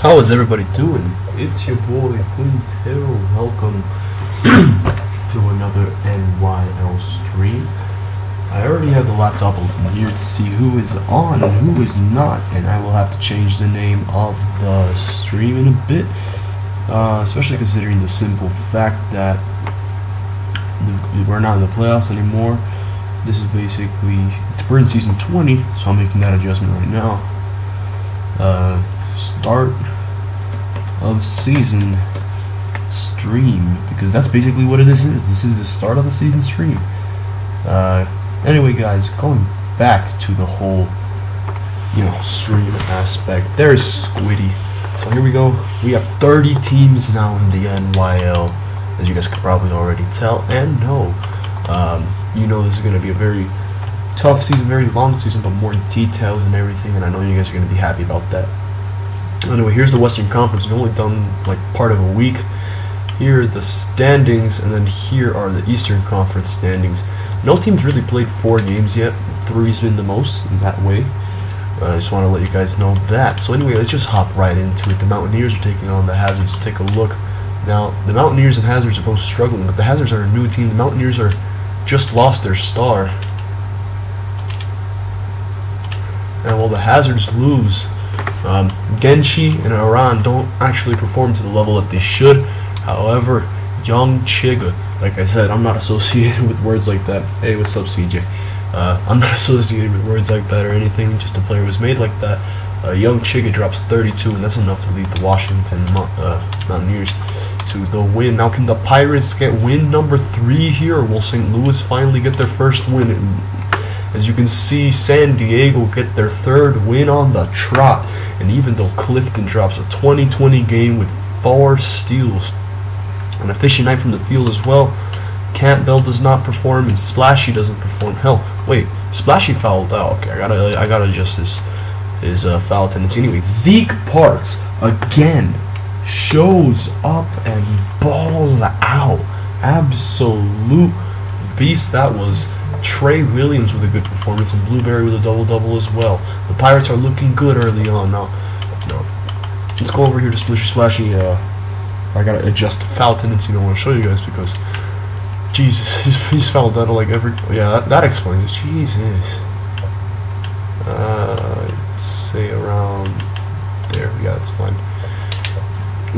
How is everybody doing? It's your boy Quintel. Welcome to another NYL stream. I already have the laptop open here to see who is on and who is not, and I will have to change the name of the stream in a bit, especially considering the simple fact that we're not in the playoffs anymore. This is basically, we're in season 20, so I'm making that adjustment right now. Start of season stream, because that's basically what this is. This is the start of the season stream. Anyway, guys, going back to the whole, stream aspect. There's Squiddy. So here we go. We have 30 teams now in the NYL, as you guys can probably already tell and know. This is going to be a very tough season, very long season, but more details and everything, and I know you guys are going to be happy about that. Anyway, here's the Western Conference. We've only done like part of a week. Here are the standings, and then here are the Eastern Conference standings. No team's really played 4 games yet. 3's been the most in that way. I just want to let you guys know that. So anyway, let's just hop right into it. The Mountaineers are taking on the Hazards. Let's take a look. Now, the Mountaineers and Hazards are both struggling, but the Hazards are a new team. The Mountaineers are just lost their star. And while the Hazards lose, Genshi and Aran don't actually perform to the level that they should. However, Young Chiga, like I said, I'm not associated with words like that. Hey, what's up, CJ? I'm not associated with words like that or anything, just a player was made like that. Young Chiga drops 32, and that's enough to lead the Washington Mountaineers to the win. Now, can the Pirates get win number 3 here, or will St. Louis finally get their first win? As you can see, San Diego get their 3rd win on the trot. And even though Clifton drops a 20-20 game with 4 steals, an efficient night from the field as well, Campbell does not perform and Splashy doesn't perform. Hell, wait, Splashy fouled out. Okay, I gotta adjust his foul tendency. Anyway, Zeke Parks again shows up and balls out. Absolute beast that was. Trey Williams with a good performance, and Blueberry with a double-double as well. The Pirates are looking good early on. Now, let's go over here to Splishy Splashy. I gotta adjust the foul tendency. I want to show you guys because, Jesus, he's fouled out like every. Yeah, that explains it. Jesus. Let's say around there. Yeah, that's fine.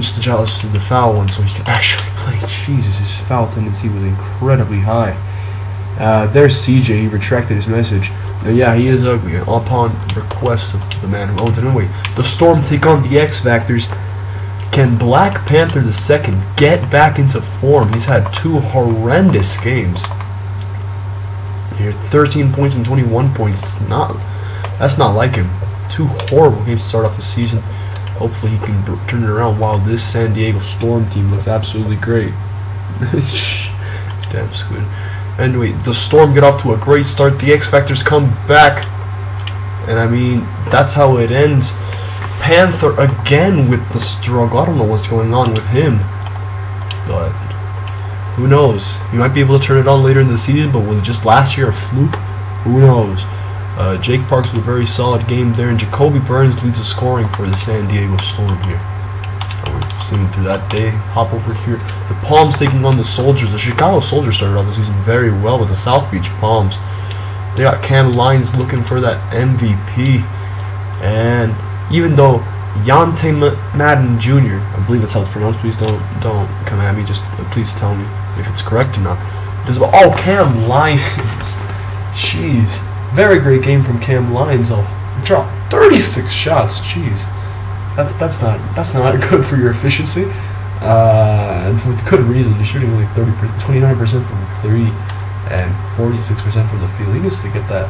Just adjust to the foul one so he can actually play. Jesus, his foul tendency was incredibly high. There's CJ, he retracted his message. Now, yeah, he is ugly, upon request of the man who owns it. Anyway, the Storm take on the X Factors. Can Black Panther II get back into form? He's had 2 horrendous games. Here, 13 points and 21 points. That's not like him. 2 horrible games to start off the season. Hopefully he can turn it around while this San Diego Storm team looks absolutely great. Damn Squid. Anyway, the Storm get off to a great start. The X Factors come back, and I mean, that's how it ends. Panther again with the struggle. I don't know what's going on with him, but who knows? He might be able to turn it on later in the season, but was it just last year a fluke? Who knows? Jake Parks with a very solid game there, and Jacoby Burns leads the scoring for the San Diego Storm here. Singing through that day. Hop over here. The Palms taking on the Soldiers. The Chicago Soldiers started off the season very well with the South Beach Palms. They got Cam Lyons looking for that MVP. And even though Yante Madden Jr., I believe that's how it's pronounced, please don't come at me, just please tell me if it's correct or not. Oh, Cam Lyons. Jeez. Very great game from Cam Lyons. Dropped 36 shots. Jeez. That's not good for your efficiency, and with good reason. You're shooting only 29% from the 3 and 46% from the field. He needs to get that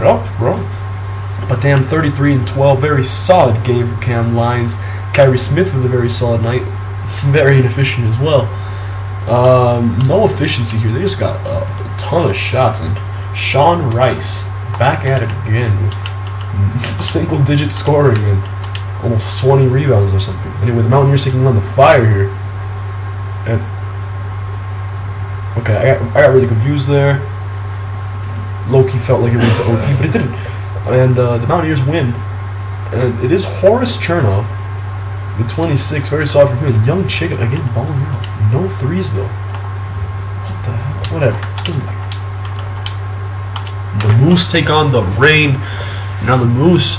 up, bro. But damn, 33 and 12, very solid game for Cam Lyons. Kyrie Smith with a very solid night, very inefficient as well. No efficiency here. They just got a ton of shots, and Sean Rice back at it again with single-digit scoring and almost 20 rebounds or something. Anyway, the Mountaineers taking on the Fire here. And okay, I got really confused there. Loki felt like it went to OT, but it didn't. And the Mountaineers win. And it is Horace Chernoff with 26, very solid from him. Young Chick again balling out. No threes though. What the hell? Whatever. Doesn't matter. The Moose take on the Rain. Now the Moose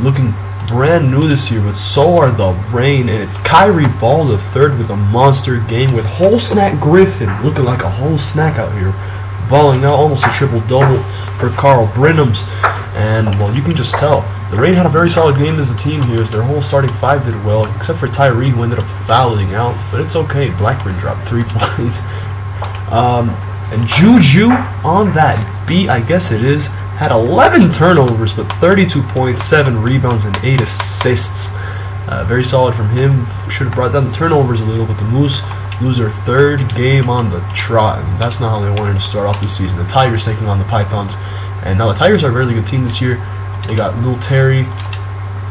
looking brand new this year, but so are the Rain, and it's Kyrie Ball the third with a monster game with whole snack Griffin looking like a whole snack out here, balling out almost a triple-double for Carl Brenhams. And well, you can just tell the Rain had a very solid game as a team here, as their whole starting five did well, except for Tyree, who ended up fouling out, but it's okay. Blackburn dropped 3 points. And Juju on that beat, I guess it is, had 11 turnovers, but 32 points, 7 rebounds, and 8 assists. Very solid from him. Should have brought down the turnovers a little, but the Moose lose their third game on the trot, and that's not how they wanted to start off the season. The Tigers taking on the Pythons, and now the Tigers are a really good team this year. They got Lil Terry.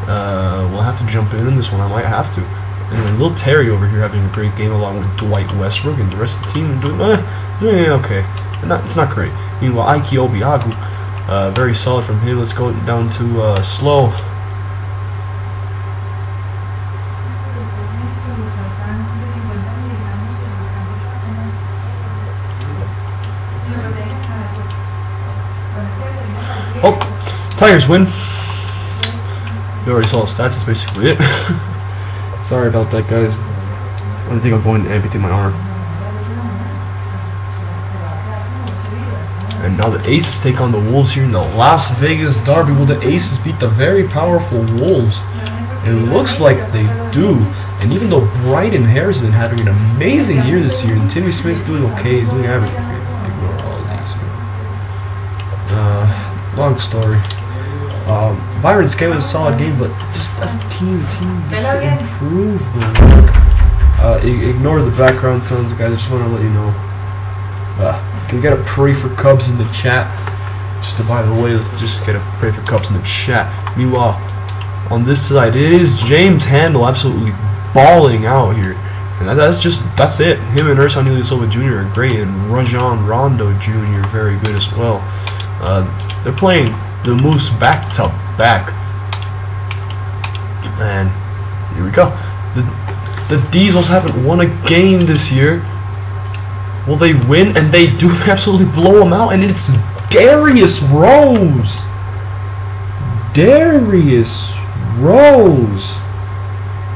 We'll have to jump in this one. I might have to. Anyway, Lil Terry over here having a great game along with Dwight Westbrook, and the rest of the team are doing okay. It's not great. Meanwhile, Ike Obiagu, very solid from him. Let's go down to slow. Oh, Tigers win. You already saw the stats. That's basically it. Sorry about that, guys. I think I'm going to amputate my arm. And now the Aces take on the Wolves here in the Las Vegas Derby. Will the Aces beat the very powerful Wolves? It looks like they do. And even though Bryden Harrison having an amazing year this year, and Timmy Smith's doing okay, he's doing average. Ignore all of these. Long story. Byron Skye was a solid game, but just as a team needs to improve the work. Ignore the background sounds, guys. I just want to let you know. Can you get a pray for Cubs in the chat? Just by the way, let's just get a pray for Cubs in the chat. Meanwhile, on this side, it is James Handle absolutely balling out here. And that's it. Him and Ersan Ilyasova Jr. are great, and Rajon Rondo Jr. very good as well. They're playing the Moose back to back. And here we go. The Diesels haven't won a game this year. Will they win? And they do absolutely blow them out. And it's Darius Rose. Darius Rose.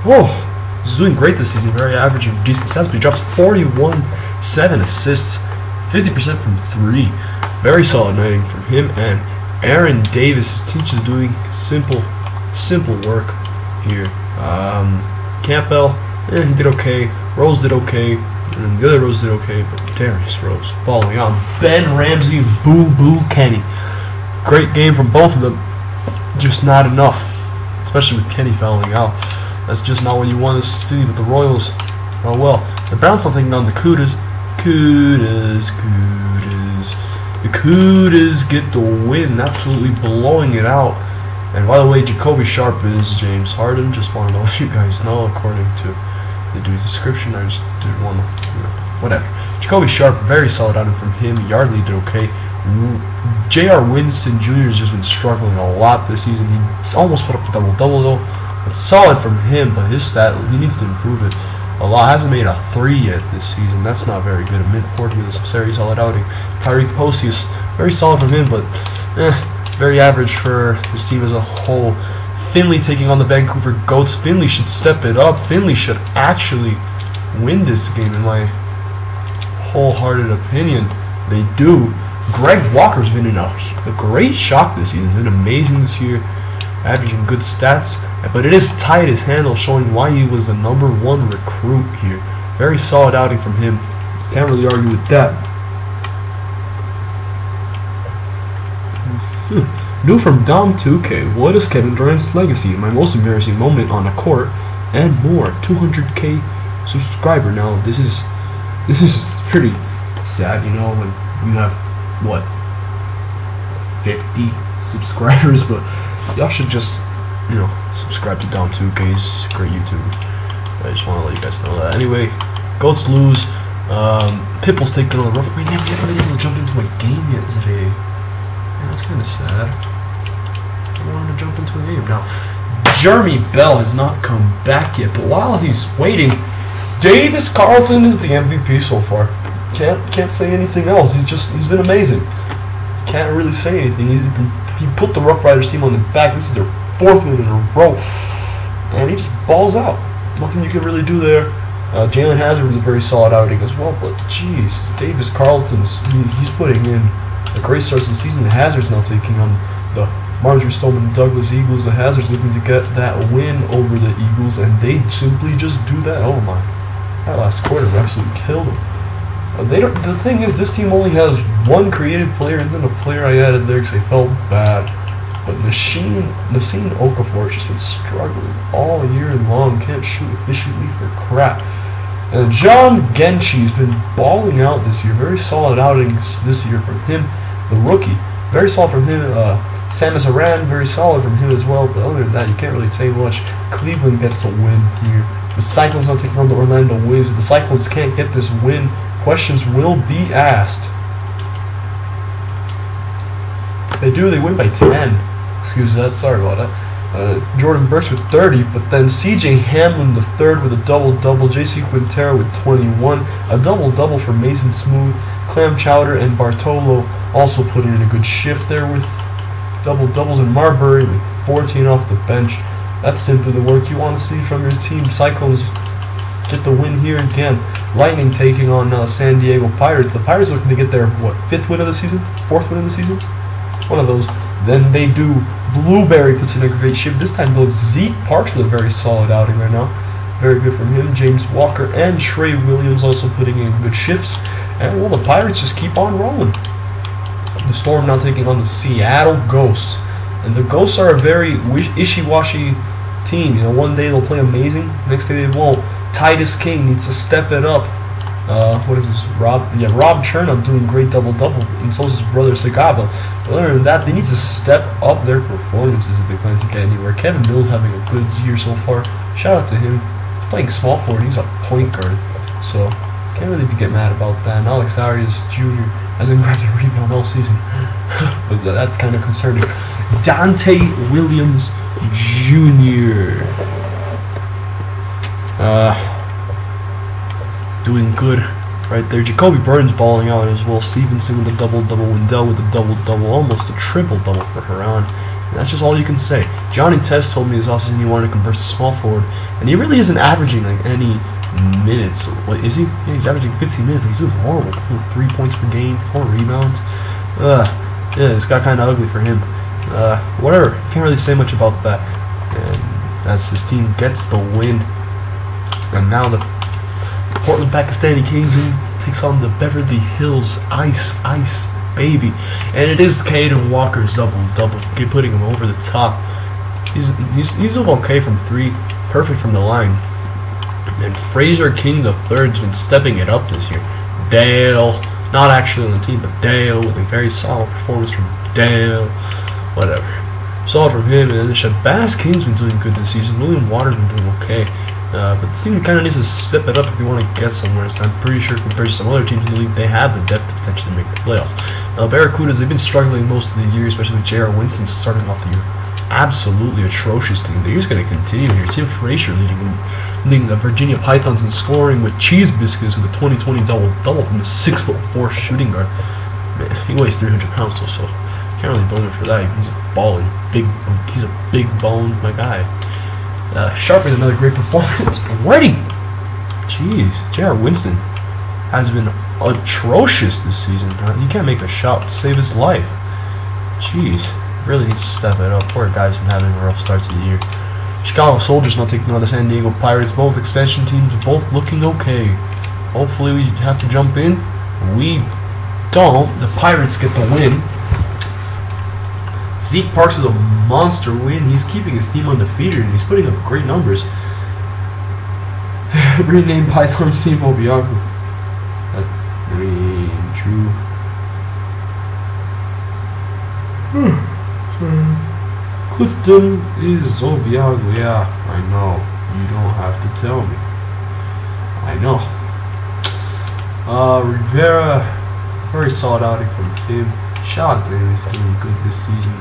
Oh, he's doing great this season. Very average and decent stats. But he drops 41, 7 assists, 50% from 3. Very solid nighting from him. And Aaron Davis, his team is doing simple work here. Campbell, he did okay. Rose did okay. And the other Rose did okay, but Darius Rose balling out. Ben Ramsey and Boo Boo Kenny. Great game from both of them. Just not enough. Especially with Kenny fouling out. That's just not what you want to see with the Royals. Oh well. The Browns are taking on the Cudas. The Cudas get the win, absolutely blowing it out. And by the way, Jacoby Sharp is James Harden. Just want to let you guys know, according to the dude's description. I just didn't want to, whatever. Jacoby Sharp, very solid outing from him. Yardley did okay. J.R. Winston Jr. has just been struggling a lot this season. He's almost put up a double-double though. It's solid from him, but his stat, he needs to improve it a lot. Hasn't made a 3 yet this season. That's not very good. A mid-40 with a very solid outing. Tyreek Posius, very solid from him, but very average for his team as a whole. Finley taking on the Vancouver Goats. Finley should step it up. Finley should actually win this game, in my wholehearted opinion. They do. Greg Walker's been in a great shock this season. He's been amazing this year, averaging good stats. But it is tight as handle, showing why he was the #1 recruit here. Very solid outing from him. Can't really argue with that. New from Dom 2K. What is Kevin Durant's legacy? My most embarrassing moment on the court, and more. 200K subscriber. Now this is pretty sad, you know, when you have what, 50 subscribers, but y'all should just, you know, subscribe to Dom 2K's great YouTube. I just want to let you guys know that. Anyway, Goats lose. Pitbull's taking on the rough. We never been able to jump into a game yet today. Yeah, that's kind of sad. I wanted to jump into a game. Now, Jeremy Bell has not come back yet, but while he's waiting, Davis Carlton is the MVP so far. Can't say anything else. He's been amazing. Can't really say anything. He put the Rough Riders team on his back. This is their 4th win in a row, and he just balls out. Nothing you can really do there. Jalen Hazard was a very solid outing as well, but jeez, Davis Carlton's he's putting in a great start to the season. The Hazard's now taking on the Marjorie Stoneman Douglas Eagles. The Hazard's looking to get that win over the Eagles, and they simply just do that. Oh my, that last quarter absolutely killed them. The thing is, this team only has one creative player, and then a player I added there because I felt bad. But Nassim Okafor has just been struggling all year long. Can't shoot efficiently for crap. And John Genchi's been balling out this year. Very solid outings this year from him, the rookie. Very solid from him. Samus Aran, very solid from him as well. But other than that, you can't really say much. Cleveland gets a win here. The Cyclones not taking on the Orlando Waves. If the Cyclones can't get this win, questions will be asked. If they do, they win by 10. Excuse that, sorry about that. Jordan Burks with 30, but then CJ Hamlin the third with a double-double, JC Quintero with 21, a double-double for Mason Smooth, Clam Chowder and Bartolo also putting in a good shift there with double-doubles, and Marbury with 14 off the bench. That's simply the work you want to see from your team. Cyclones get the win here again. Lightning taking on San Diego Pirates. The Pirates looking to get their, what, 5th win of the season? 4th win of the season? One of those. Then they do. Blueberry puts in a great shift. This time though, Zeke Parks with a very solid outing right now. Very good from him. James Walker and Trey Williams also putting in good shifts. And well, the Pirates just keep on rolling. The Storm now taking on the Seattle Ghosts. And the Ghosts are a very wishy-washy team. You know, one day they'll play amazing, next day they won't. Titus King needs to step it up. What is this? Rob Chernow doing great double-double, and so is his brother Sagaba. But other than that, they need to step up their performances if they plan to get anywhere. Kevin Mills having a good year so far. Shout out to him. He's playing small forward. He's a point guard, so can't really get mad about that. And Alex Arias Jr. hasn't grabbed a rebound all season, but that's kind of concerning. Dante Williams Jr. Doing good right there. Jacoby Burns balling out as well. Stevenson with a double-double. Wendell with a double-double. Almost a triple-double for Haran. And that's just all you can say. Johnny Test told me this offseason he wanted to convert to small forward, and he really isn't averaging like any minutes. What is he? Yeah, he's averaging 15 minutes, but he's doing horrible. 3 points per game, 4 rebounds. Yeah, it's got kind of ugly for him. Whatever. Can't really say much about that. And as his team gets the win, and now the Portland Pakistani Kings takes on the Beverly Hills Ice Baby, and it is Caden Walker's double-double, putting him over the top. He's okay from 3, perfect from the line. And Fraser King the third's been stepping it up this year. Dale, not actually on the team, but Dale with a very solid performance from Dale. Whatever, solid from him. And then the Shabazz King's been doing good this season. William Waters been doing okay. But this team kind of needs to step it up if they want to get somewhere. So I'm pretty sure compared to some other teams in the league, they have the depth to potentially make the playoffs. Barracudas, they've been struggling most of the year, especially with J.R. Winston starting off the year. Absolutely atrocious team. They're just going to continue here. Tim Frazier leading the Virginia Pythons in scoring with Cheese Biscuits with a 20-20 double-double from the 6'4" shooting guard. Man, he weighs 300 pounds or so. Can't really blame him for that. He's a balling. He's a big boned my guy. Sharp with another great performance already. Jeez, J.R. Winston has been atrocious this season. He can't make a shot to save his life. Jeez, really needs to step it up. Poor guy's been having a rough start to the year. Chicago Soldiers not taking on the San Diego Pirates. Both expansion teams, both looking okay. Hopefully we have to jump in. We don't. The Pirates get the win. Zeke Parks is a monster win. He's keeping his team undefeated, and he's putting up great numbers. Renamed Python's team Obiaku. That's very true. Clifton is Obiaku. Yeah, I know. You don't have to tell me. I know. Rivera, very solid outing from him. Shout out to him. He's doing good this season.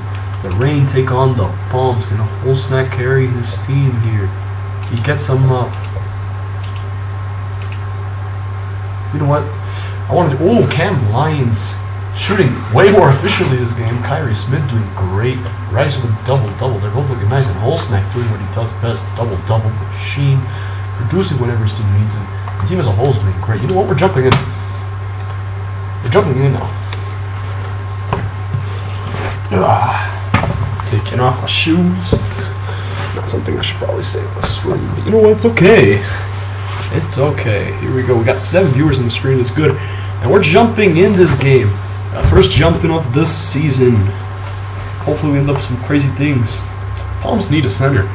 The Rain take on the Palms. Can a whole snack carry his team here? He gets them up. You know what? I want to. Oh, Cam Lyons shooting way more efficiently this game. Kyrie Smith doing great. Rice with a double-double. They're both looking nice. And Holsnack doing what he does best. Double-double machine. Producing whatever his team needs. And the team as a whole is doing great. You know what? We're jumping in. We're jumping in now. Taking off my shoes. Not something I should probably say on the screen. But you know what? It's okay. It's okay. Here we go. We got 7 viewers on the screen. It's good. And we're jumping in this game. First jumping off this season. Hopefully we end up with some crazy things. Palms need a center.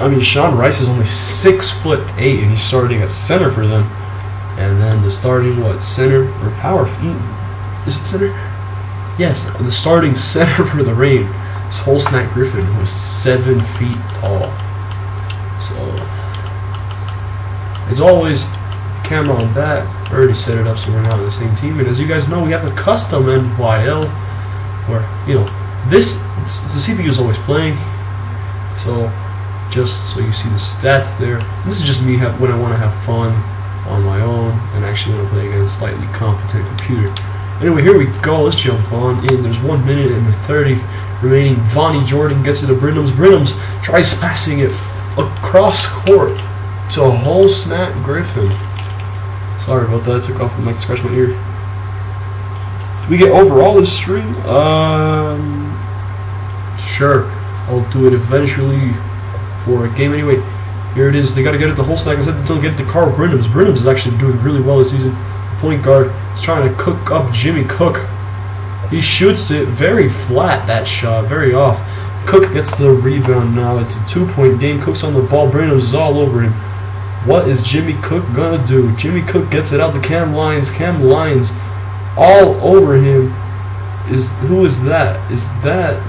I mean, Sean Rice is only 6'8", and he's starting at center for them. And then the starting, center or power? Is it center? Yes, the starting center for the Rain is Holsnack Griffin, who is 7 feet tall. So, as always, camera on that. I already set it up so we're not on the same team. And as you guys know, we have the custom NYL, where, you know, the CPU is always playing. So, just so you see the stats there. This is just me when I want to have fun on my own and actually want to play against a slightly competent computer. Anyway, here we go. Let's jump on in. There's 1 minute and 30 remaining. Vonnie Jordan gets it to Brinhams. Brinhams tries passing it across court to Holsnack Griffin. Sorry about that. I took off the mic to scratch my ear. We get overall this stream? Sure. I'll do it eventually for a game. Anyway, here it is. They got to get it to Holsnack. Instead, they don't get it to Carl Brinhams. Brinhams is actually doing really well this season. Point guard is trying to cook up Jimmy Cook. He shoots it very flat, that shot, very off. Cook gets the rebound now. It's a 2-point game. Cook's on the ball. Brinhams is all over him. What is Jimmy Cook gonna do? Jimmy Cook gets it out to Cam Lyons. Cam Lyons all over him. Who is that? Is that...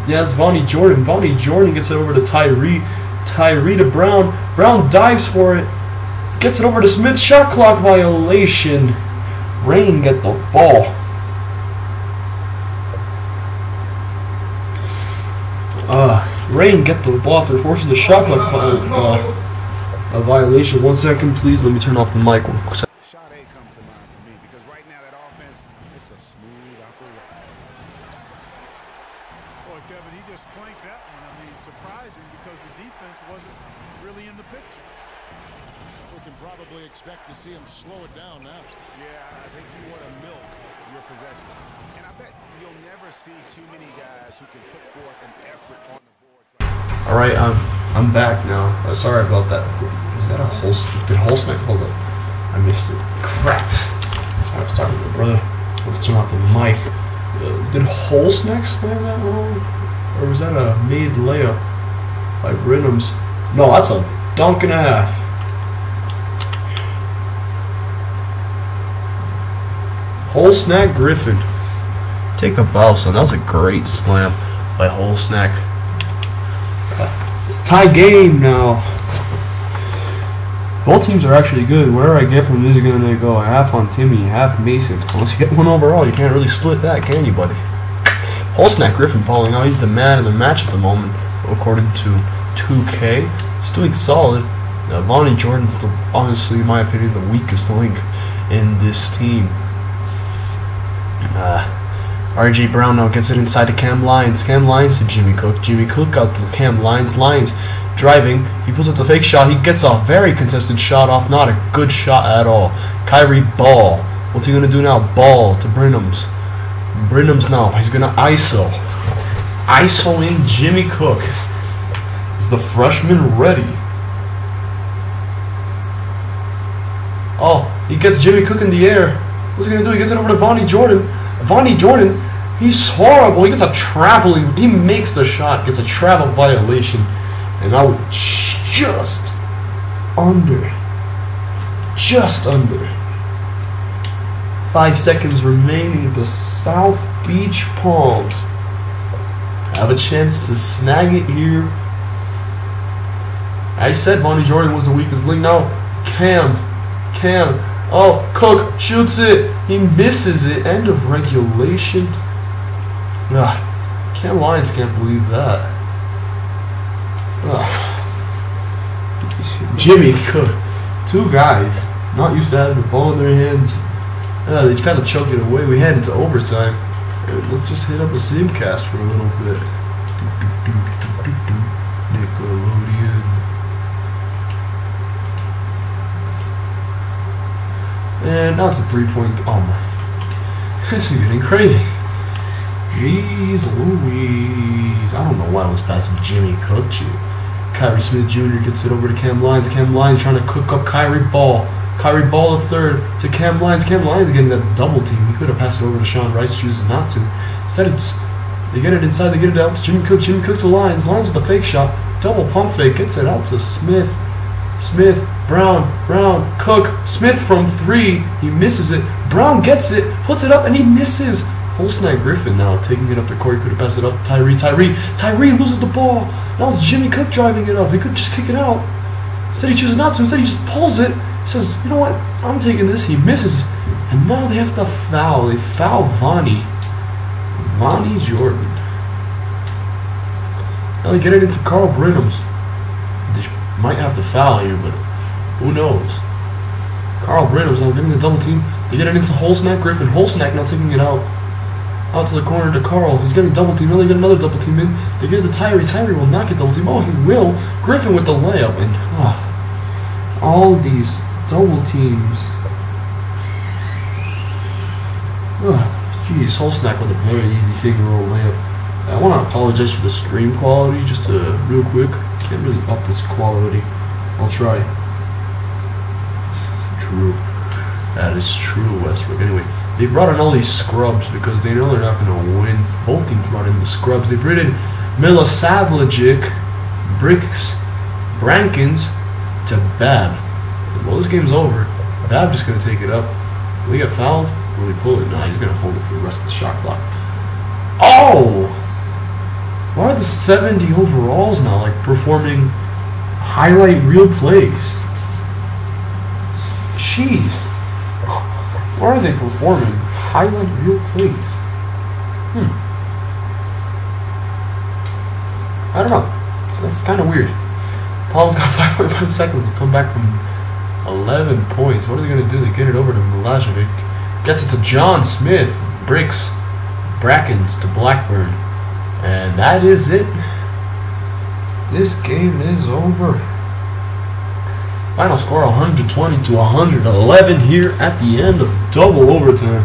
yeah, it's Vonnie Jordan. Vonnie Jordan gets it over to Tyree. Tyree to Brown. Brown dives for it. Gets it over to Smith. Shot clock violation. Rain get the ball. Rain get the ball after forcing the shot clock a violation. 1 second, please. Let me turn off the mic. Shot A comes to mind for me because right now that offense, it's a smooth operation. Boy, Kevin, he just clanked that one. I mean, surprising because the defense wasn't really in the picture. We can probably expect to see him slow it down now. Yeah, I think you want to milk your possession. And I bet you'll never see too many guys who can put forth an effort on the boards. Alright, I'm back now. Sorry about that. Was that a Holsnack? Did Holsnack? Hold up. I missed it. Crap. I was talking to my brother. Let's turn off the mic. Did Holsnack slam that wrong? Or was that a made layup by Brinhams? No, that's a dunk and a half. Holsnack Griffin. Take a bow, son. That was a great slam by Holsnack. It's tie game now. Both teams are actually good. Whatever I get from this is going to go half on Timmy, half Mason. Unless you get one overall, you can't really split that, can you, buddy? Holsnack Griffin falling out. He's the man of the match at the moment, according to 2K. He's doing solid. Vonnie Jordan's, honestly, in my opinion, the weakest link in this team. RJ Brown now gets it inside to Cam Lyons. Cam Lyons to Jimmy Cook. Jimmy Cook out to Cam Lyons. Lyons driving. He puts up the fake shot. He gets a very contested shot off. Not a good shot at all. Kyrie Ball. What's he going to do now? Ball to Brinhams. Brinhams now. He's going to ISO. ISO in Jimmy Cook. Is the freshman ready? Oh, he gets Jimmy Cook in the air. What's he going to do? He gets it over to Vonnie Jordan. Vonnie Jordan, he's horrible. He gets a traveling. He makes the shot, gets a travel violation. And now just under. 5 seconds remaining. The South Beach Palms have a chance to snag it here. I said Vonnie Jordan was the weakest link. Now, Cam. Oh, Cook shoots it. He misses it. End of regulation. Cam Lyons can't believe that. Jimmy Cook, 2 guys not used to having the ball in their hands. They kind of choked it away. We head into overtime. Let's just hit up a simcast for a little bit. Nickelodeon. And now it's a 3-point. Oh my. This is getting crazy. Jeez Louise. I don't know why I was passing Jimmy Cook. Kyrie Smith Jr. gets it over to Cam Lyons. Cam Lyons trying to cook up Kyrie Ball. Kyrie Ball the third to Cam Lyons. Cam Lyons getting that double team. He could have passed it over to Sean Rice, chooses not to. Instead, they get it inside. They get it out to Jimmy Cook. Jimmy Cook to Lyons. Lyons with the fake shot. Double pump fake. Gets it out to Smith. Smith, Brown, Cook. Smith from 3. He misses it. Brown gets it, puts it up, and he misses. Holsnight Griffin now taking it up the court. He could have passed it up to Tyree. Tyree loses the ball. Now it's Jimmy Cook driving it up. He could just kick it out. Instead, he chooses not to. Instead, he just pulls it. He says, you know what? I'm taking this. He misses. And now they have to foul. They foul Vonnie Jordan. Now they get it into Carl Brenhams. They might have to foul here, but who knows? Carl Brenhams now getting the double team. They get it into Holsnack Griffin. Holsnack now taking it out to the corner to Carl. He's getting double team. Now they get another double team in. They get it to Tyree. Tyree will not get double team. Oh, he will. Griffin with the layup. And all these double teams. Jeez, Holsnack with a very easy finger roll layup. I want to apologize for the stream quality, just real quick. Can't really up this quality. I'll try. True. That is true, Westbrook. Anyway, they brought in all these scrubs because they know they're not going to win. Both teams brought in the scrubs. They brought in Milosavljevic, Bricks, Brankins to Bab. Well, this game's over. Bab just going to take it up. Will he get fouled? Will he pull it? No, he's going to hold it for the rest of the shot clock. Oh! Why are the 70 overalls now like performing highlight reel plays? Jeez. Why are they performing highlight reel plays? I don't know. That's kind of weird. Paul's got 5.5 seconds to come back from 11 points. What are they going to do? They get it over to Milajevic. Gets it to John Smith. Bricks. Brackens to Blackburn. And that is it. This game is over. Final score 120 to 111 here at the end of double overtime.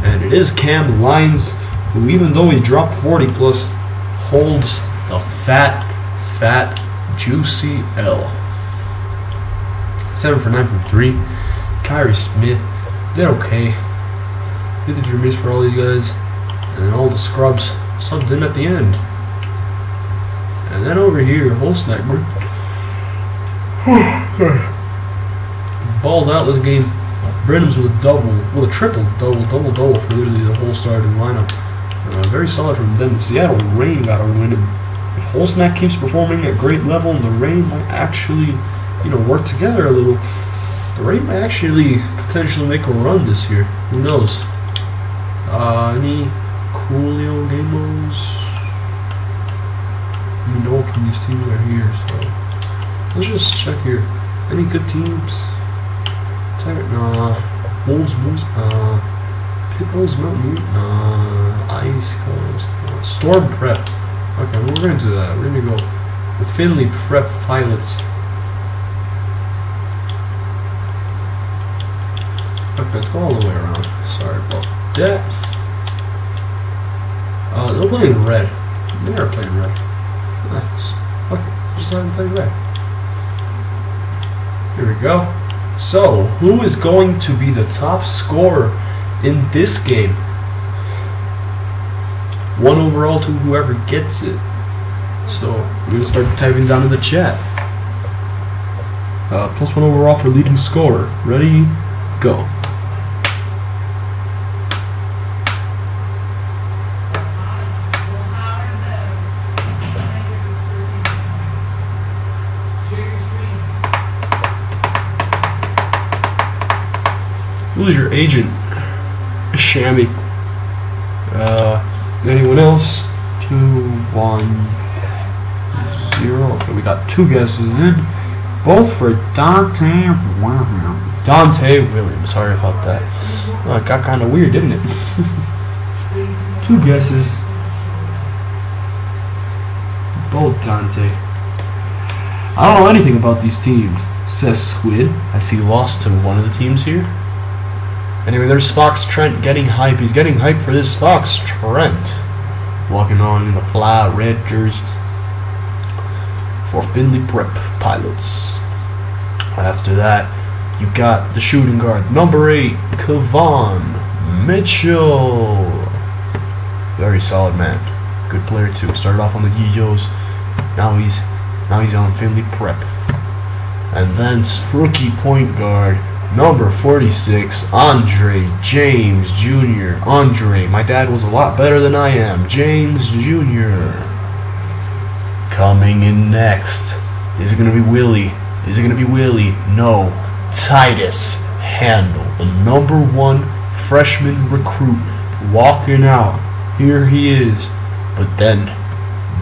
And it is Cam Lyons, who even though he dropped 40 plus, holds the fat, juicy L. 7 for 9 from 3. Kyrie Smith did okay. 53 minutes for all these guys. And then all the scrubs subbed in at the end. And then over here, Holsnack balled out this game. Brenhams with a triple double for literally the whole starting lineup. Very solid from them. Seattle Reign got a win. If Holsnack keeps performing at great level, and the Reign might actually, work together a little, the Reign might actually potentially make a run this year. Who knows? Any Coolio Gamos? No from these teams are here, so let's just check here. Any good teams? Bulls, Pitbulls, Mountain, Ice Coast, Storm Prep. Okay, we're gonna do that. We're gonna go the Finley Prep Pilots. Okay, let's go all the way around. Sorry about that. They're playing red. They are playing red. Nice. Okay, just let them play red. Here we go. So, who is going to be the top scorer in this game? 1 overall to whoever gets it. So, we're going to start typing down in the chat. +1 overall for leading scorer. Ready? Go. Who is your agent? Shammy. Anyone else? 2, 1, 0. Okay, we got 2 guesses in. Both for Dante Williams. Dante Williams. Sorry about that. Oh, it got kind of weird, didn't it? 2 guesses. Both Dante. I don't know anything about these teams, says Squid. I see lost to one of the teams here. Anyway, there's Fox Trent getting hype. He's getting hype for this Fox Trent. Walking on in the fly red jerseys for Finley Prep Pilots. After that, you got the shooting guard, number 8, Kevon Mitchell. Very solid man. Good player too. Started off on the Yiyos. Now he's on Finley Prep. And then rookie point guard, number 46, Andre James Jr. Andre, my dad was a lot better than I am. James Jr. Coming in next. Is it going to be Willie? Is it going to be Willie? No. Titus Handel, the number 1 freshman recruit, walking out. Here he is. But then,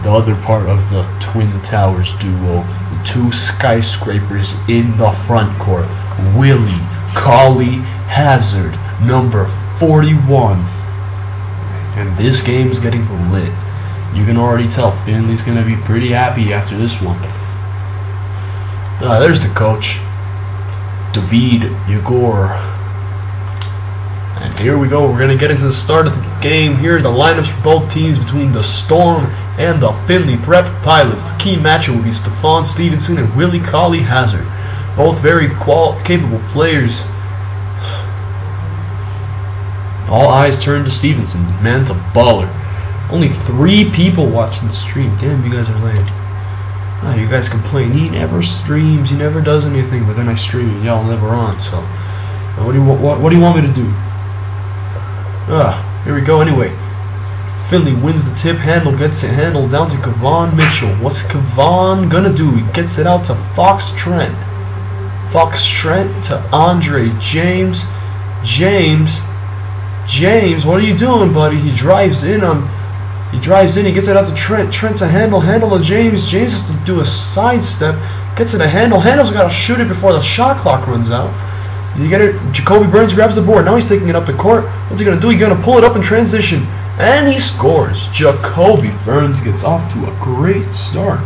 the other part of the Twin Towers duo, the 2 skyscrapers in the front court, Willie Cauley Hazard, number 41. And this game's getting lit. You can already tell Finley's going to be pretty happy after this one. There's the coach, David Yegor. And here we go. We're going to get into the start of the game. Here are the lineups for both teams between the Storm and the Finley Prep Pilots. The key matchup will be Stephon Stevenson and Willie Cauley Hazard. Both very capable players. All eyes turn to Stevenson. The man's a baller. Only 3 people watching the stream. Damn, you guys are lame. Oh, you guys complain. He never streams. He never does anything. But then I stream and y'all never on. So, what do you want me to do? Here we go. Anyway, Finley wins the tip. Handle gets it handled down to Kevon Mitchell. What's Kevon gonna do? He gets it out to Fox Trent. Fox Trent to Andre James. James, what are you doing, buddy? He drives in. He gets it out to Trent. Trent to Handle to James. James has to do a sidestep. Gets it to Handle. Handle's got to shoot it before the shot clock runs out. You get it? Jacoby Burns grabs the board. Now he's taking it up the court. What's he going to do? He's going to pull it up in transition. And he scores. Jacoby Burns gets off to a great start.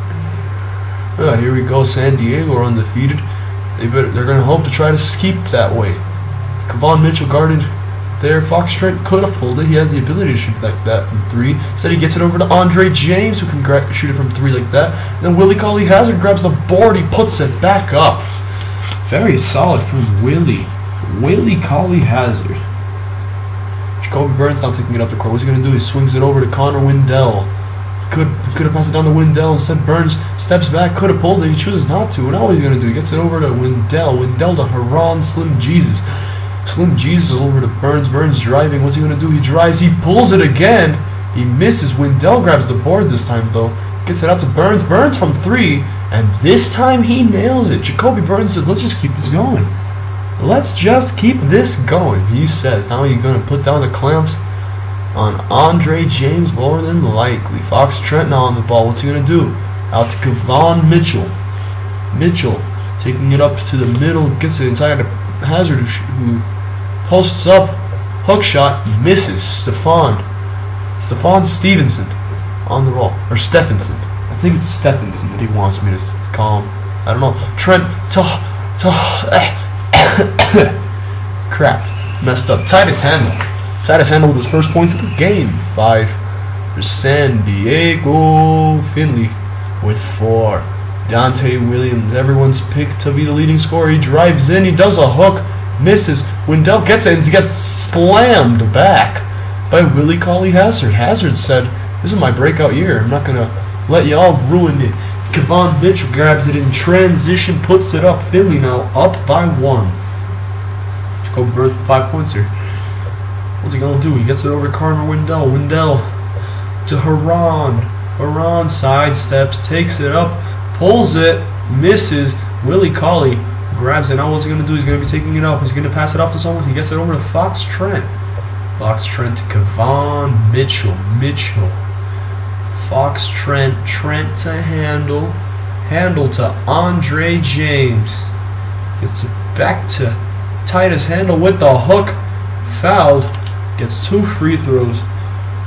Here we go. San Diego are undefeated. They're going to hope to try to keep that way. Kevon Mitchell guarded there. Fox Trent could have pulled it. He has the ability to shoot like that from 3. Instead, he gets it over to Andre James, who can shoot it from 3 like that. And then Willie Cauley Hazard grabs the board. He puts it back up. Very solid from Willie Cauley Hazard. Jacoby Burns now taking it up the court. What's he going to do? He swings it over to Connor Wendell. Could have passed it down to Wendell. Instead, Burns steps back. Could have pulled it. He chooses not to. Now what he's going to do? He gets it over to Wendell. Wendell to Haran Slim Jesus. Slim Jesus over to Burns. Burns driving. What's he going to do? He drives. He pulls it again. He misses. Wendell grabs the board this time, though. Gets it out to Burns. Burns from 3. And this time he nails it. Jacoby Burns says, let's just keep this going. Let's just keep this going, he says. Now he's going to put down the clamps on Andre James more than likely. Fox Trent now on the ball. What's he going to do? Out to Kevon Mitchell. Mitchell taking it up to the middle. Gets it inside of Hazard, who posts up. Hook shot. Misses. Stephon Stevenson on the ball. Or Stephenson. I think it's Stephenson that he wants me to call him. I don't know. Trent crap. Messed up. Titus Handel with his first points of the game. 5 for San Diego. Finley with 4. Dante Williams, everyone's picked to be the leading scorer. He drives in. He does a hook. Misses. Wendell gets it and he gets slammed back by Willie Cauley Hazard. Hazard said, this is my breakout year. I'm not going to let y'all ruin it. Kevon Mitchell grabs it in transition, puts it up. Finley now up by 1. Jacoby Burns with 5 points here. What's he going to do? He gets it over to Connor Wendell. Wendell to Haran. Haran sidesteps, takes it up, pulls it, misses. Willie Cauley grabs it. Now what's he going to do? He's going to be taking it up. He's going to pass it off to someone. He gets it over to Fox Trent. Fox Trent to Kevon Mitchell. Mitchell. Fox Trent. Trent to Handle. Handle to Andre James. Gets it back to Titus. Handle with the hook. Fouled. Gets 2 free throws.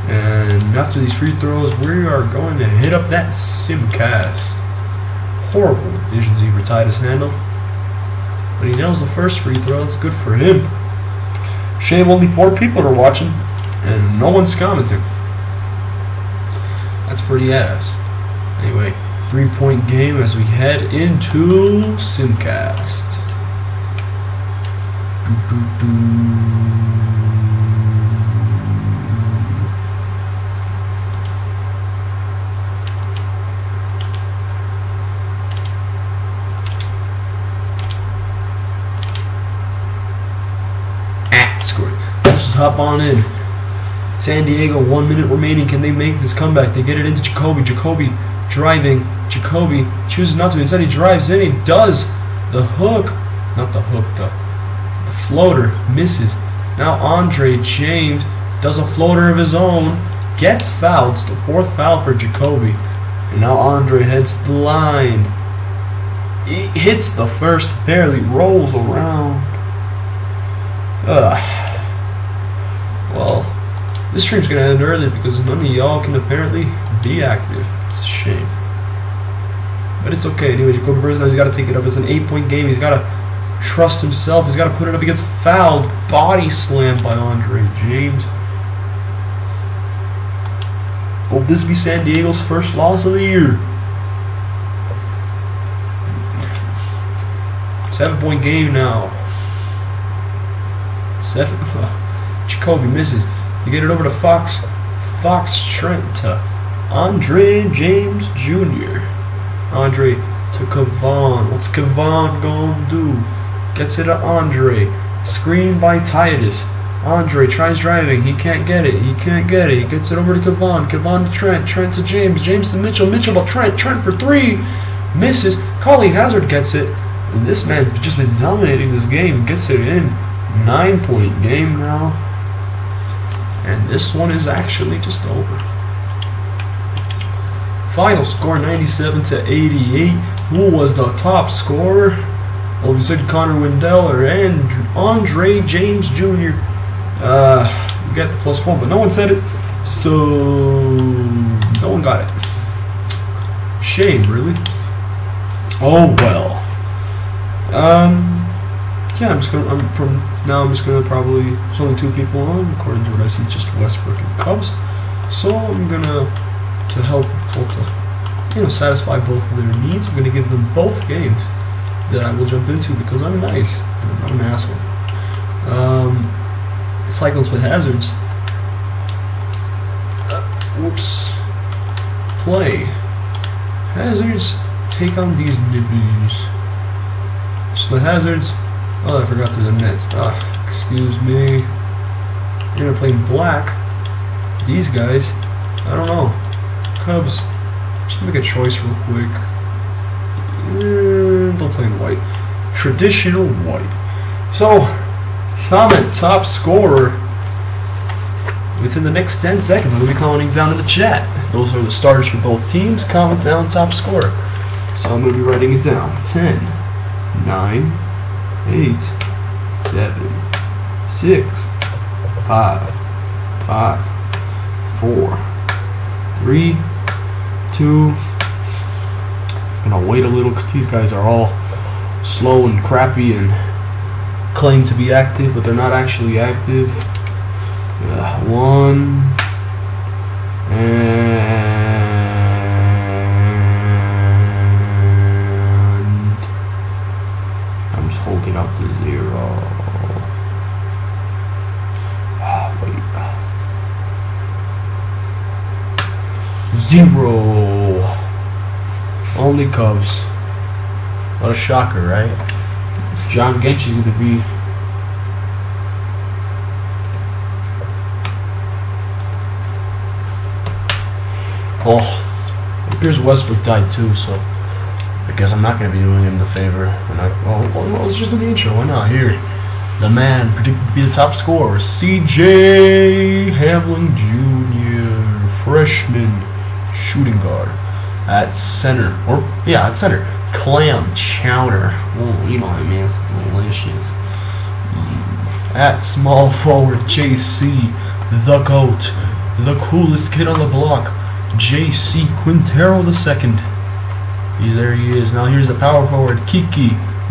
And after these free throws, we are going to hit up that Simcast. Horrible efficiency for Titus Handle. But he nails the first free throw. That's good for him. Shame only 4 people are watching, and no one's commenting. That's pretty ass. Anyway, 3-point game as we head into Simcast. Just hop on in. San Diego, 1 minute remaining. Can they make this comeback? They get it into Jacoby. Jacoby driving. Jacoby chooses not to. Instead, he drives in. He does. The hook. Not the hook, the floater. Misses. Now Andre James does a floater of his own. Gets fouled. It's the 4th foul for Jacoby. And now Andre heads to the line. He hits the first. Barely rolls around. Well, this stream's gonna end early because none of y'all can apparently be active. It's a shame. But it's okay. Anyway, Jacoby Brisbane, he's gotta take it up. It's an 8-point game. He's gotta trust himself. He's gotta put it up. He gets fouled. Body slammed by Andre James. Will this be San Diego's first loss of the year? 7-point game now. 7. Jacoby misses. To get it over to Fox. Fox Trent to Andre James Jr. Andre to Kevon. What's Kevon gonna do? Gets it to Andre. Screen by Titus. Andre tries driving. He can't get it. He can't get it. He gets it over to Kevon. Kevon to Trent. Trent to James. James to Mitchell. Mitchell to Trent. Trent for 3. Misses. Collie Hazard gets it. And this man's just been dominating this game. Gets it in. 9-point game now. And this one is actually just over. Final score 97-88. Who was the top scorer? Well, we said Connor Wendell and Andre James Jr. We got the +1, but no one said it, so no one got it. Shame, really. Oh well. Yeah, I'm just gonna probably, there's only 2 people on, according to what I see, just Westbrook and Cubs. So I'm gonna, to help, satisfy both of their needs, I'm gonna give them both games that I will jump into because I'm nice and I'm not an asshole. Cyclones with hazards. Whoops. Play. Hazards take on these nibbies. So the hazards. Oh, I forgot through the nets. Excuse me. You're gonna play in black. These guys, I don't know. Cubs, just make a choice real quick. Don't play in white. Traditional white. So, comment top scorer within the next 10 seconds. I'll be commenting down in the chat. Those are the starters for both teams. Comment down top scorer. So I'm gonna be writing it down. 10, 9. 8, 7, 6, 5, 4, 3, 2. I'm gonna wait a little because these guys are all slow and crappy and claim to be active, but they're not actually active. 1 and holding up to 0. Wait. 0. Only Cubs. What a shocker, right? John Gench is going to be. Oh, it appears Westbrook died too, so I guess I'm not going to be doing him the favor. Well, let's just do the intro. Why not? Here. the man predicted to be the top scorer, C.J. Hamlin Jr., freshman shooting guard. At center, at center, clam chowder. Oh, you know what I mean, it's delicious. At small forward, JC, the GOAT, the coolest kid on the block, JC Quintero II. There he is. Now here's the power forward, Kiki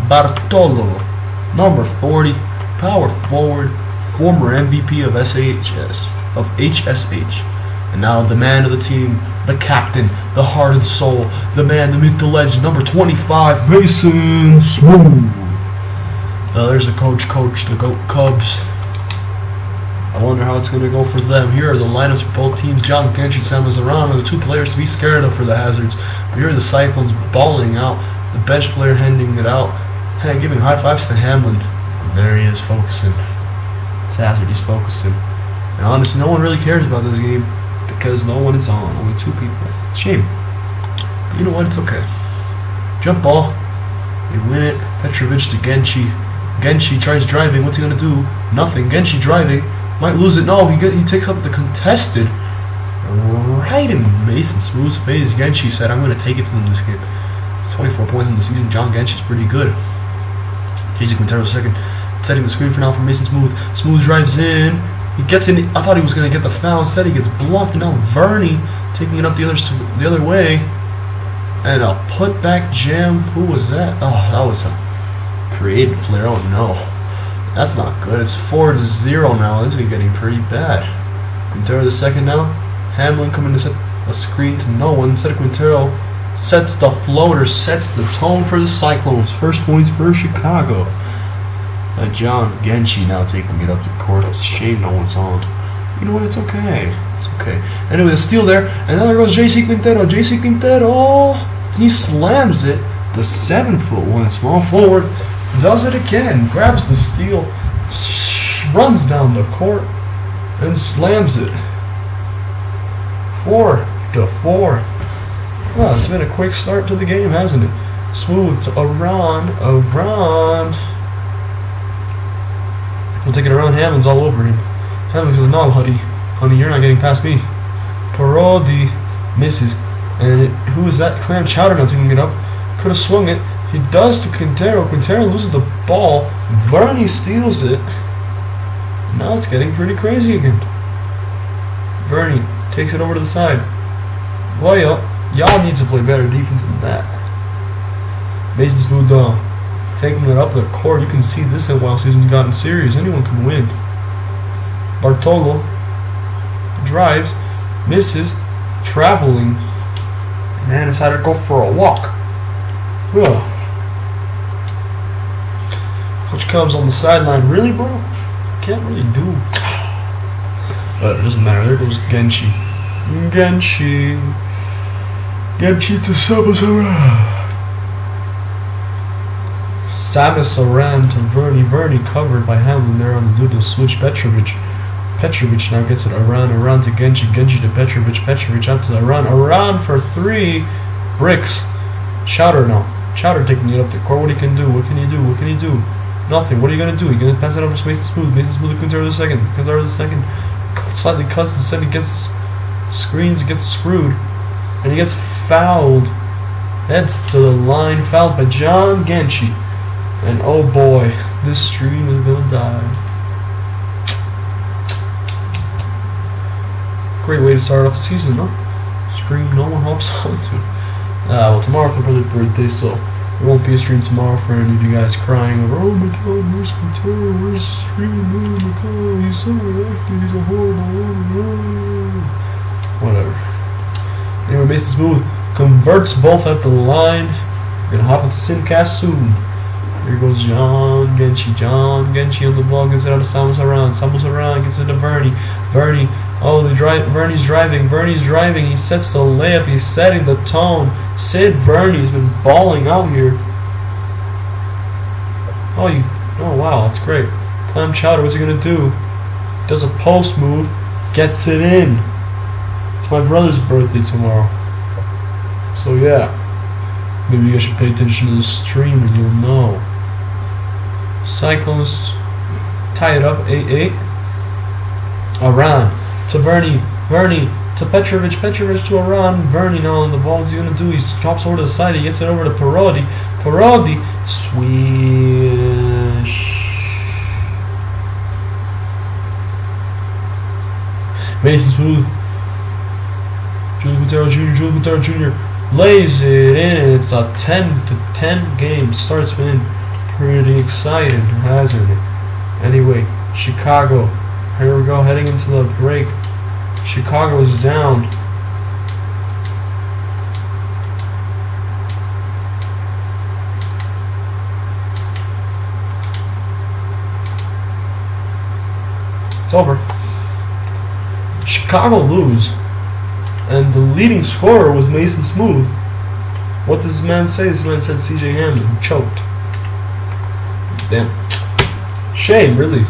Bartolo, number 40, power forward, former MVP of HSH. And now the man of the team, the captain, the heart and soul, the man, the myth, the legend, number 25, Mason Smooth. There's the coach, the GOAT Cubs. I wonder how it's going to go for them. Here are the lineups for both teams. John Genchi, Sam Mazaran are the two players to be scared of for the Hazards. But here are the Cyclones balling out, the bench player handing it out, giving high fives to Hamlin. And there he is, focusing. It's Hazard, he's focusing. And honestly, no one really cares about this game because no one is on. Only two people. Shame. But you know what? It's okay. Jump ball. They win it. Petrovic to Genchi. Genchi tries driving. What's he gonna do? Nothing. Genchi driving. Might lose it. No, he takes up the contested. Right in Mason Smooth's face. Genchi said, I'm gonna take it to them this game. 24 points in the season. John Genchi's pretty good. JC Quintero II. Setting the screen for now for Mason Smooth. Smooth drives in. He gets in. I thought he was gonna get the foul. Instead, he gets blocked. Now Verney taking it up the other way. And a putback jam. Who was that? Oh, that was a creative player. Oh no, that's not good. It's 4-0 now. This is getting pretty bad. Quintero II now. Hamlin coming to set a screen to no one. Instead of Quintero sets the floater, sets the tone for the Cyclones. First points for Chicago. John Genchi now taking it up the court. It's a shame no one's on. You know what? It's okay. It's okay. Anyway, the steal there, and now there goes JC Quintero. JC Quintero, he slams it. The 7'1" small forward does it again. Grabs the steal, runs down the court, and slams it. 4-4. Well, it's been a quick start to the game, hasn't it? Smooth to around. We'll take it around. Hamlin's all over him. Hamlin says, no, honey, you're not getting past me. Parodi misses. And who is that? Clam Chowder now taking it up. Could have swung it. He does to Quintero. Quintero loses the ball. Verney steals it. Now it's getting pretty crazy again. Verney takes it over to the side. Well, y'all need to play better defense than that. Mason Smooth taking it up the court. You can see this NYL season's gotten serious. Anyone can win. Bartolo drives, misses, traveling, and decided to go for a walk. Ugh. Coach Cubs on the sideline. Really, bro? Can't really do. But it doesn't matter. There goes Genchi. Genchi to Samasaran to Verney. Verney covered by Hamlin there on the doodle switch. Petrovic now gets it around to Genchi. Genchi to Petrovic. Petrovic out to Aran for 3. Bricks. Chowder now. Chowder taking it up the court. What he can do? What can he do? Nothing. What are you going to do? You're going to pass it over to Mason Smooth. Mason Smooth to Quintero II. Quintero II slightly cuts. Instead he gets screens, gets screwed. And he gets fouled. Heads to the line. Fouled by John Genchi. And oh boy, this stream is going to die. Great way to start off the season, huh? Stream no one hops onto. Well, tomorrow my brother's birthday, so there won't be a stream tomorrow for any of you guys crying over, oh my god, where's Quintero? Where's the stream? Oh my god, he's so active, he's a horrible. Whatever. Anyway, Mason Smooth converts both at the line. We're gonna hop into Simcast soon. Here goes John Genchi. John Genchi on the ball, gets it out of Samasaran. Samasaran gets it to Verney. Verney. Oh, Verney's driving. He sets the layup. He's setting the tone. Sid Verney's been balling out here. Oh wow, that's great. Clam Chowder, what's he gonna do? Does a post move, gets it in. It's my brother's birthday tomorrow. So yeah, maybe you guys should pay attention to the stream and you'll know. Cyclones tie it up 8-8. Aran to Vernie, Vernie to Petrovic, Petrovic to Aran, Vernie now on the ball. What's he gonna do? He drops over to the side, he gets it over to Parodi, Parodi, swish. Mason Smooth, Julio Gutierrez Jr. lays it in. It's a 10-10 game. Starts been pretty exciting, hasn't it? Anyway, Chicago. Here we go, heading into the break. Chicago's down. It's over. Chicago lose, and the leading scorer was Mason Smooth. What does this man say? This man said CJ Hammond, who choked. Damn. Shame, really.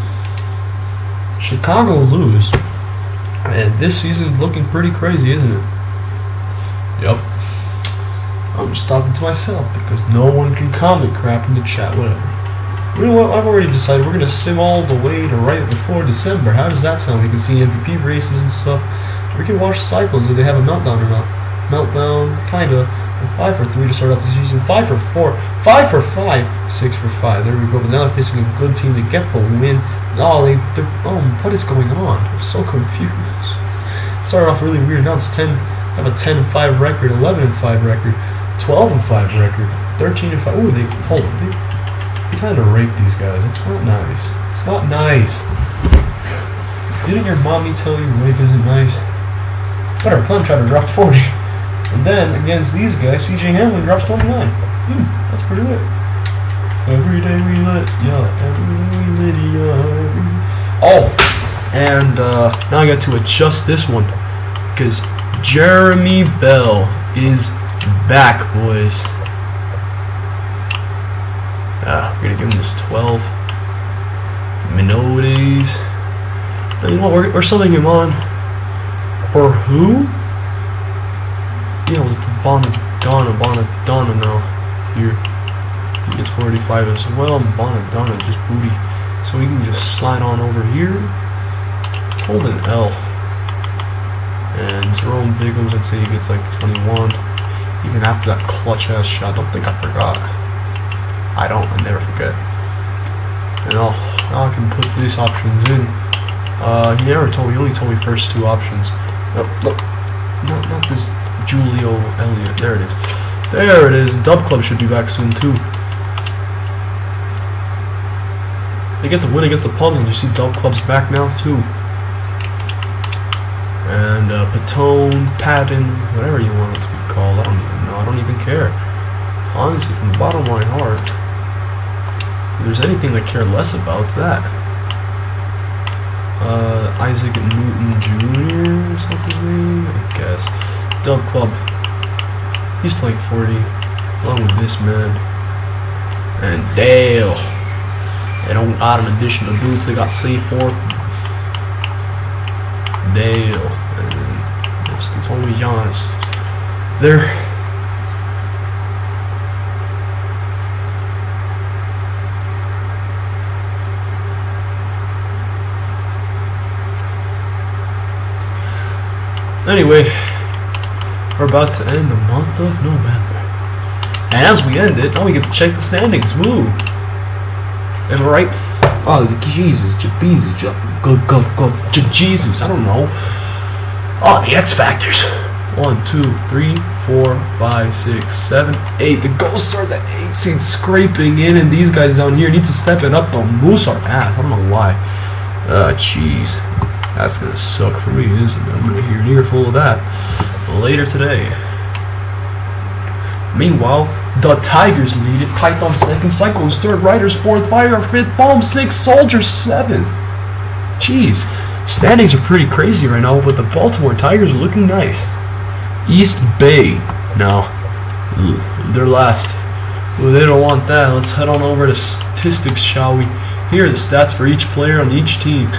Chicago lose, and this season's looking pretty crazy, isn't it? Yep. I'm just talking to myself because no one can comment crap in the chat, whatever. You know what? I've already decided we're gonna sim all the way to right before December. How does that sound? We can see MVP races and stuff. We can watch cycles if they have a meltdown or not. Meltdown, kinda. 5 for 3 to start off the season. 5 for 4. 5 for 5. 6 for 5. There we go. But now they're facing a good team to get the win. Oh, what is going on? I'm so confused. Started off really weird. Now it's 10. Have a 10-5 record, 11-5 record, 12-5 record, 13-5. Ooh, they hold on. They kind of rape these guys. It's not nice. It's not nice. Didn't your mommy tell you rape isn't nice? Better Clem tried to drop 40. And then against these guys, CJ Hamlin drops 29. That's pretty lit. Every day we lit, yeah. Every day we lit, yeah. Oh, and now I got to adjust this one because Jeremy Bell is back, boys. We're gonna give him this 12 minutes. You know what? We're subbing him on for who? Yeah, with Bonadonna now. Here, he gets 45 as well. Bonadonna just booty, so we can just slide on over here. Hold an L. And Jerome Biggums, I'd say he gets like 21. Even after that clutch ass shot, don't think I forgot. I never forget. And now I can put these options in. He only told me first two options. Look, not this Julio Elliott. There it is. There it is. Dub Club should be back soon too. They get the win against the Pubs, and you see Dub Club's back now too. And Patone, Patton, whatever you want it to be called. I don't even know. I don't even care. Honestly, from the bottom of my heart, if there's anything I care less about, it's that. Isaac Newton Jr. is that his name? I guess. Dub Club. He's playing 40, along with this man. And Dale. They don't got an addition to boots. They got C4. Dale. And just told me Giannis. They're. Anyway, we're about to end the month of November. And as we end it, now we get to check the standings. Woo! Am I right? Oh, Jesus, Jesus, I don't know. Oh, the X Factors. 1, 2, 3, 4, 5, 6, 7, 8. The Ghosts are the 8 seed scraping in, and these guys down here need to step it up. Don't moose our ass. I don't know why. Jeez. That's gonna suck for me, isn't it? I'm gonna hear an earful of that later today. Meanwhile, the Tigers lead it. Python second, Cyclones third, Riders fourth, Fire fifth, Palm sixth, Soldier seventh. Jeez, standings are pretty crazy right now, but the Baltimore Tigers are looking nice. East Bay, now they're last. Well, they don't want that. Let's head on over to statistics, shall we? Here are the stats for each player on each team.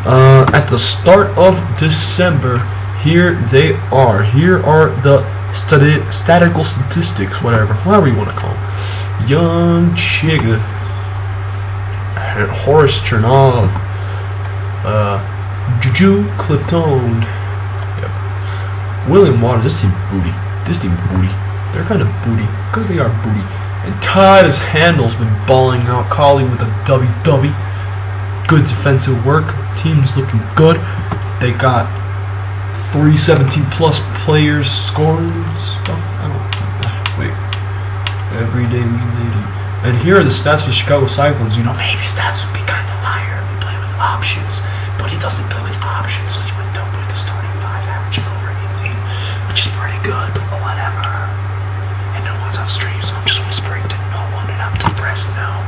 At the start of December, here they are. Here are the statistical statistics, whatever you want to call them. Young Chigga Horace Chernov, Juju Clifton, yep. William Waters. This team booty. This team booty. They're kind of booty because they are booty. And Titus Handel's been balling out. Collie with a WW. Good defensive work. Team's looking good. They got 317 plus players scoring stuff. I don't wait. Every day we lady. And here are the stats for Chicago Cyclones. You know, maybe stats would be kind of higher if we play with options, but he doesn't play with options, so he went down with the starting 5, averaging over 18, which is pretty good. But whatever. And no one's on stream, so I'm just whispering to no one, and I'm depressed now.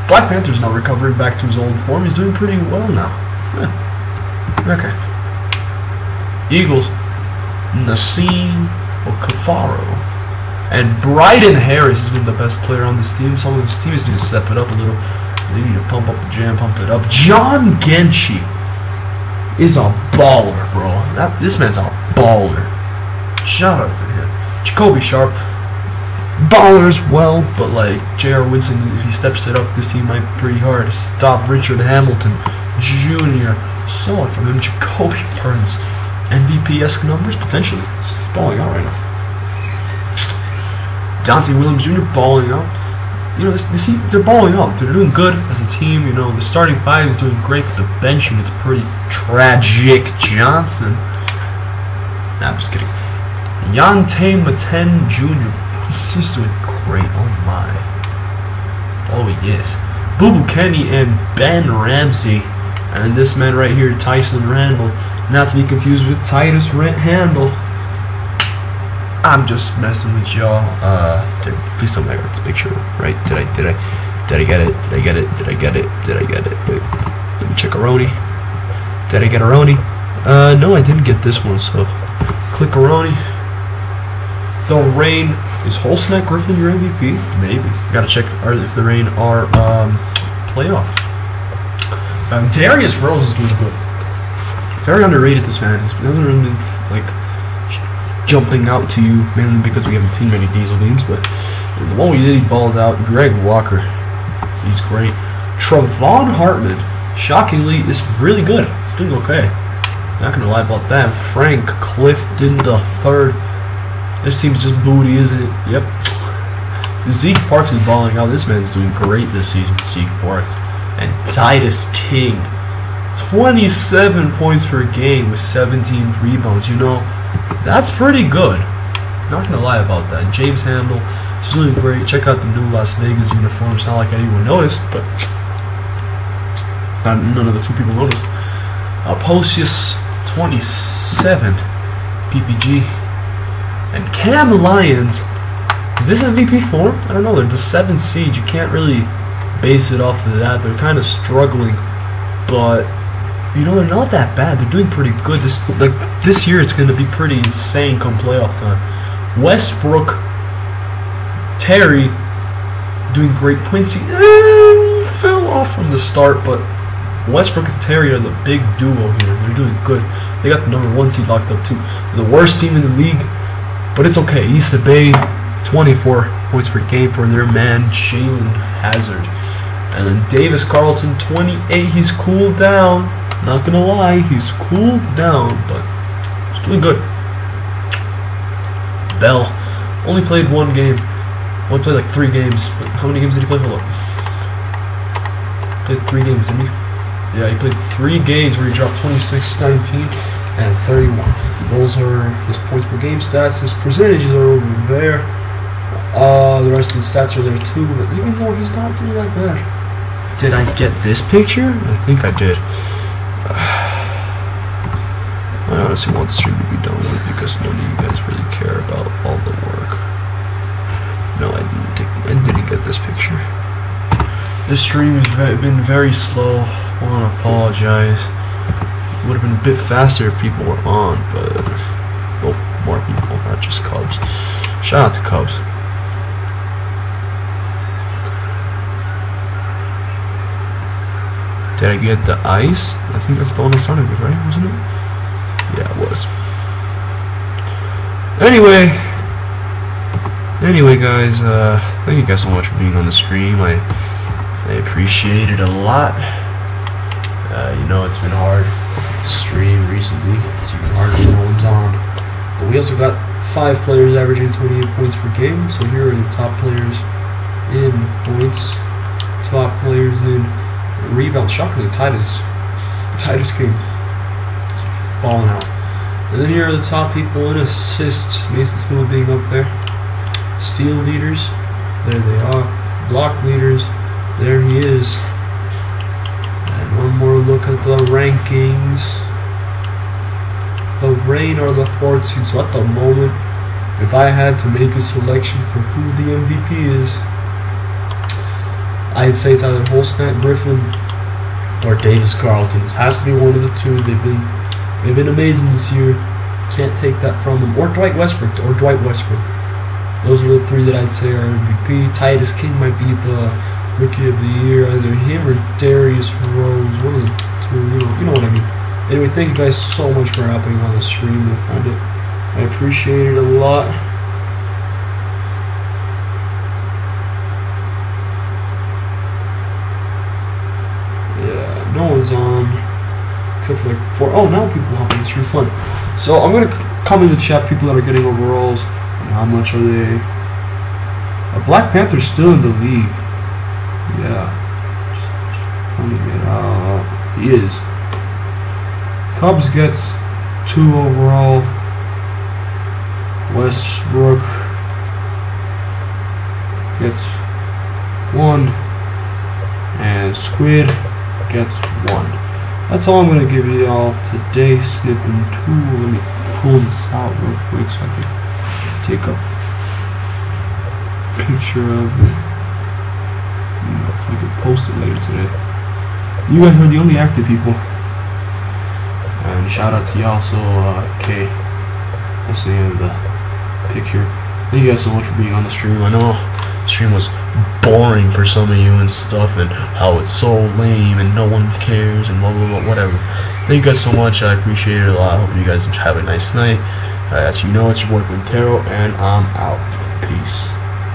Black Panther's now recovering back to his old form. He's doing pretty well now. Okay. Eagles, Nassim Okafaro. And Bryden Harris has been the best player on this team. Some of his teammates need to step it up a little. They need to pump up the jam, pump it up. John Genshi is a baller, bro. This man's a baller. Shout out to him. Jacoby Sharp, baller as well, but like J.R. Winston, if he steps it up, this team might be pretty hard. Stop Richard Hamilton Jr. Solid from him. Jacoby Burns, MVP-esque numbers potentially. He's balling out right now. Dante Williams Jr. balling out. You know, this team, they're balling out. They're doing good as a team. You know, the starting 5 is doing great, but the benching, it's pretty tragic. Johnson. Nah, I'm just kidding. Yante Maten Jr. He's doing great. Oh my. Oh yes. Boo Boo Kenny and Ben Ramsey. And this man right here, Tyson Randall. Not to be confused with Titus Handle. I'm just messing with y'all. Please don't make out this picture, right? Did I get it? Did I get it? Wait, let me check Aroni. Did I get Aroni? No, I didn't get this one, so click Aroni. The Rain. Is Holsnack Griffin your MVP? Maybe. Gotta check if the Rain are playoff. Darius Rose is doing good. Very underrated, this man. He hasn't really been like jumping out to you, mainly because we haven't seen many Diesel games, but the one we did, he balled out. Greg Walker, he's great. Travon Hartman, shockingly, is really good. He's doing okay. Not gonna lie about that. Frank Clifton the third. This team's just booty, isn't it? Yep. Zeke Parks is balling out. This man's doing great this season, Zeke Parks. And Titus King, 27 points per game with 17 rebounds. You know, that's pretty good. Not gonna lie about that. James Handel is doing great. Check out the new Las Vegas uniforms. Not like anyone noticed, but none of the 2 people noticed. Posius 27 PPG. And Cam Lyons, is this MVP form? I don't know. They're the 7th seed. You can't really base it off of that. They're kind of struggling, but you know, they're not that bad. They're doing pretty good. This year, it's going to be pretty insane come playoff time. Westbrook, Terry, doing great. Quincy fell off from the start, but Westbrook and Terry are the big duo here. They're doing good. They got the number 1 seed locked up too. They're the worst team in the league, but it's okay. East Bay, 24 points per game for their man Jalen Hazard. And then Davis Carlton, 28. He's cooled down. Not gonna lie, he's cooled down, but he's doing good. Bell only played 1 game. Only played like 3 games. How many games did he play? Hold up. Played 3 games, didn't he? Yeah, he played 3 games where he dropped 26, 19, and 31. Those are his points per game stats. His percentages are over there. The rest of the stats are there too, but even though he's not doing that bad. Did I get this picture? I think I did. I honestly want the stream to be done with because none of you guys really care about all the work. No, I didn't get this picture. This stream has been very slow. I want to apologize. It would have been a bit faster if people were on, but well, more people, not just Cubs. Shout out to Cubs. Did I get the ice? I think that's the one I started with, right? Wasn't it? Yeah, it was. Anyway, guys, thank you guys so much for being on the stream. I I appreciate it a lot. You know, it's been hard to stream recently. It's even harder when no one's on. But we also got 5 players averaging 28 points per game. So here are the top players in points, top players in rebounds. Shockingly, Titus game, balling out. And then here are the top people in assists. Mason Smith being up there. Steal leaders, there they are. Block leaders, there he is. And one more look at the rankings. The Rain are the 4th seed. So at the moment, if I had to make a selection for who the MVP is, I'd say it's either Holsnett Griffin or Davis Carlton. It has to be one of the two. They've been amazing this year. Can't take that from them. Or Dwight Westbrook. Those are the 3 that I'd say are MVP. Titus King might be the Rookie of the Year. Either him or Darius Rose. One of the 2. You know what I mean. Anyway, thank you guys so much for hopping on the stream. I appreciate it a lot. Yeah, no one's on. Except for like 4. Oh, now people hopping. It's really fun. So I'm gonna come in the chat. People that are getting overalls and how much are they? Black Panther's still in the league. Yeah. Let me get out. He is. Cubs gets 2 overall. Westbrook gets 1. And Squid gets 1. That's all I'm going to give you all today. Snipping 2. Let me pull this out real quick so I can take a picture of it. So I can post it later today. You guys are the only active people. And shout out to y'all. So, K. That's the end of the picture. Thank you guys so much for being on the stream. I know the stream was boring for some of you and stuff, and how it's so lame and no one cares and blah blah blah, whatever. Thank you guys so much. I appreciate it a lot. I hope you guys have a nice night. As you know, it's your boy Quintero, and I'm out. Peace.